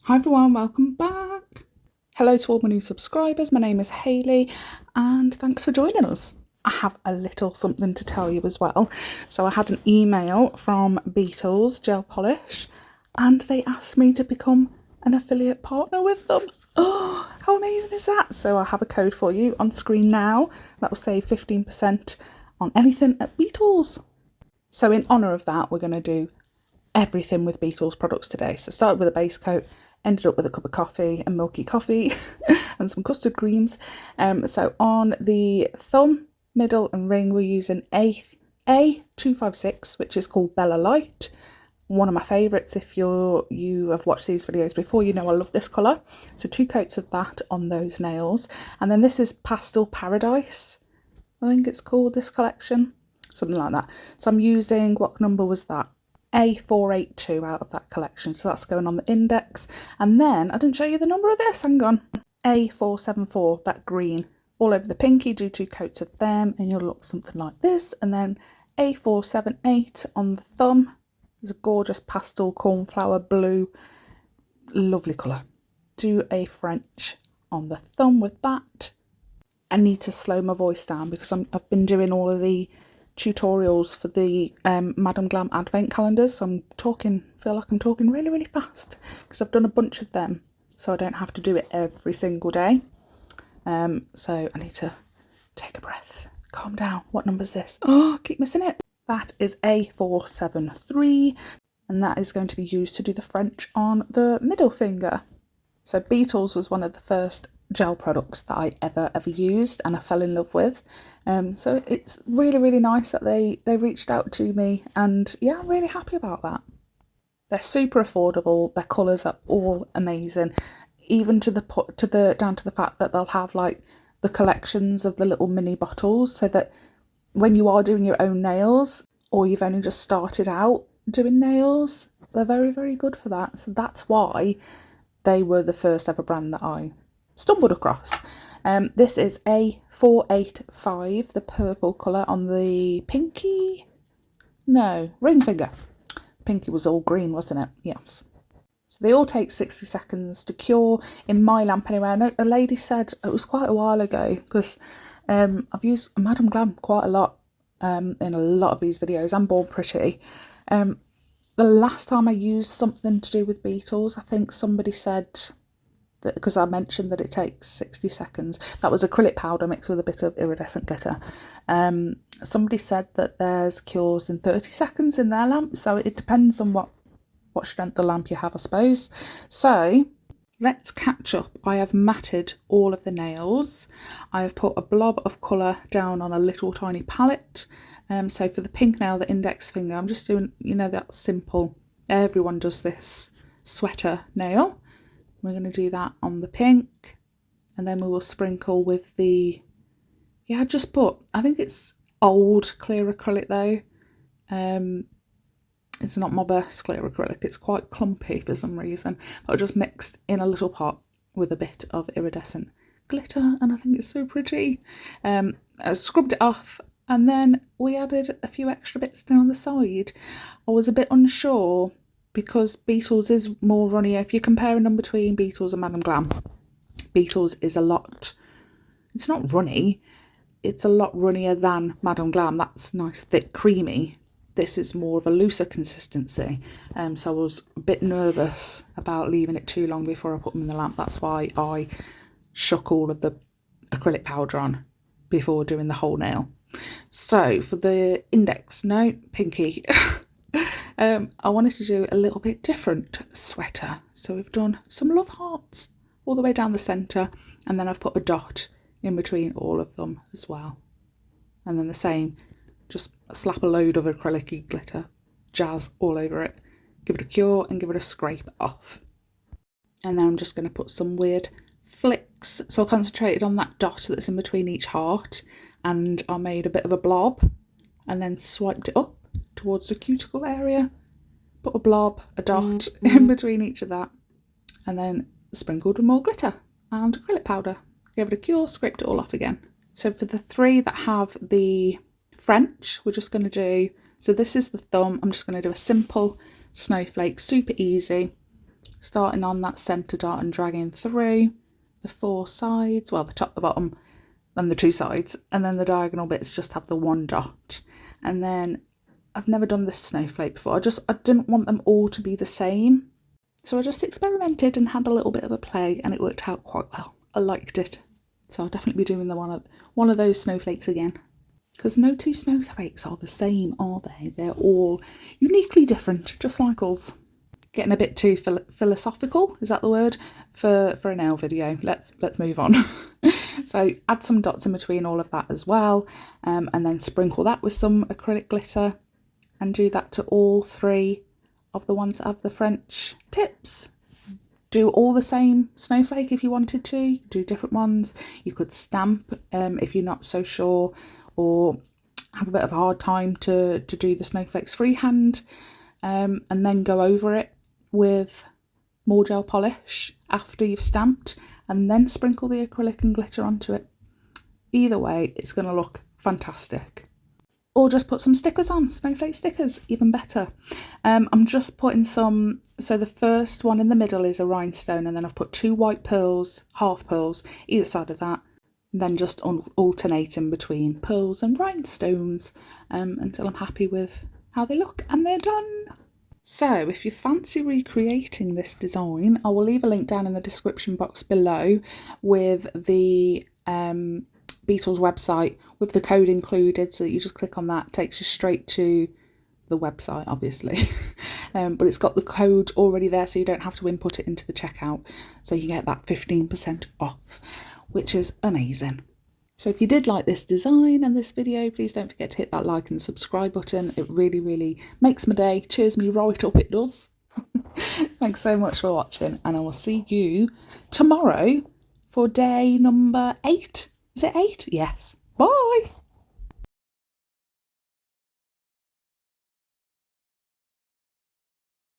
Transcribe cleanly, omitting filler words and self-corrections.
Hi everyone, welcome back. Hello to all my new subscribers, my name is Hayley and thanks for joining us. I have a little something to tell you as well. So I had an email from Beetles Gel Polish and they asked me to become an affiliate partner with them. Oh, how amazing is that? So I have a code for you on screen now that will save 15% on anything at Beetles. So in honour of that, we're going to do everything with Beetles products today. So started with a base coat, ended up with a cup of coffee and milky coffee and some custard creams. So on the thumb, middle and ring, we're using A256, which is called Bella Light. One of my favourites. If you have watched these videos before, you know I love this colour. So 2 coats of that on those nails. And then this is Pastel Paradise, I think it's called, this collection. Something like that. So I'm using, what number was that? A482 out of that collection, so that's going on the index. And then I didn't show you the number of this, hang on, A474, that green, all over the pinky. Do 2 coats of them and you'll look something like this. And then A478 on the thumb. There's a gorgeous pastel cornflower blue, lovely colour. Do a French on the thumb with that. I need to slow my voice down because I've been doing all of the tutorials for the Madam Glam advent calendars, so feel like I'm talking really fast because I've done a bunch of them, so I don't have to do it every single day. So I need to take a breath, calm down. What number is this? Oh, I keep missing it. That is A473 and that is going to be used to do the French on the middle finger. So Beetles was one of the first gel products that I ever used and I fell in love with. So it's really nice that they reached out to me, and yeah, I'm really happy about that. They're super affordable, their colours are all amazing, even down to the fact that they'll have like the collections of the little mini bottles, so that when you are doing your own nails or you've only just started out doing nails, they're very good for that. So that's why they were the first ever brand that I stumbled across. This is A485, the purple colour on the pinky? No, ring finger. Pinky was all green, wasn't it? Yes. So they all take 60 seconds to cure in my lamp anyway. I know a lady said, it was quite a while ago, because I've used Madam Glam quite a lot in a lot of these videos and Born Pretty. The last time I used something to do with Beetles, I think somebody said that, because I mentioned that it takes 60 seconds, that was acrylic powder mixed with a bit of iridescent glitter. Somebody said that there's cures in 30 seconds in their lamp, so it depends on what strength the lamp you have, I suppose. So let's catch up. I have matted all of the nails. I have put a blob of colour down on a little tiny palette. So for the pink nail, the index finger, I'm just doing, you know, that simple, everyone does this sweater nail. We're going to do that on the pink, and then we will sprinkle with the, I think it's old clear acrylic though. It's not my best clear acrylic, it's quite clumpy for some reason, but I just mixed in a little pot with a bit of iridescent glitter and I think it's so pretty. I scrubbed it off and then we added a few extra bits down the side. I was a bit unsure because Beetles is more runnier. If you're comparing them between Beetles and Madam Glam, Beetles is it's not runny, it's a lot runnier than Madam Glam. That's nice, thick, creamy. This is more of a looser consistency. So I was a bit nervous about leaving it too long before I put them in the lamp. That's why I shook all of the acrylic powder on before doing the whole nail. So for the index, no, pinky. I wanted to do a little bit different sweater. So we've done some love hearts all the way down the centre, and then I've put a dot in between all of them as well. And then the same, just slap a load of acrylic glitter, jazz all over it, give it a cure and give it a scrape off. And then I'm just going to put some weird flicks. So I concentrated on that dot that's in between each heart, and I made a bit of a blob and then swiped it up towards the cuticle area, put a blob, a dot in between each of that, and then sprinkled with more glitter and acrylic powder, gave it a cure, scraped it all off again. So for the 3 that have the French, we're just going to do, so this is the thumb, I'm just going to do a simple snowflake, super easy. starting on that centre dot and dragging through the 4 sides, well, the top, the bottom, and the 2 sides, and then the diagonal bits just have the 1 dot. And then I've never done this snowflake before. I didn't want them all to be the same, so I just experimented and had a little bit of a play, and it worked out quite well. I liked it, so I'll definitely be doing one of those snowflakes again, because no 2 snowflakes are the same, are they? They're all uniquely different, just like us. Getting a bit too philosophical, is that the word, for a nail video. Let's move on. So add some dots in between all of that as well, and then sprinkle that with some acrylic glitter, and do that to all 3 of the ones that have the French tips. Do all the same snowflake if you wanted to, do different ones. You could stamp if you're not so sure, or have a bit of a hard time to do the snowflakes freehand, and then go over it with more gel polish after you've stamped, and then sprinkle the acrylic and glitter onto it. Either way, it's going to look fantastic. Or just put some stickers on, snowflake stickers, even better. I'm just putting some, so the first one in the middle is a rhinestone, and then I've put 2 white pearls, half pearls, either side of that, and then just alternating between pearls and rhinestones until I'm happy with how they look, and they're done. So if you fancy recreating this design, I will leave a link down in the description box below with the Beetles website with the code included, so that you just click on that. It takes you straight to the website, obviously. But it's got the code already there, so you don't have to input it into the checkout. So you get that 15% off, which is amazing. So if you did like this design and this video, please don't forget to hit that like and subscribe button. It really, really makes my day. Cheers me right up, it does. Thanks so much for watching, and I will see you tomorrow for day number 8. Is it 8? Yes. Bye.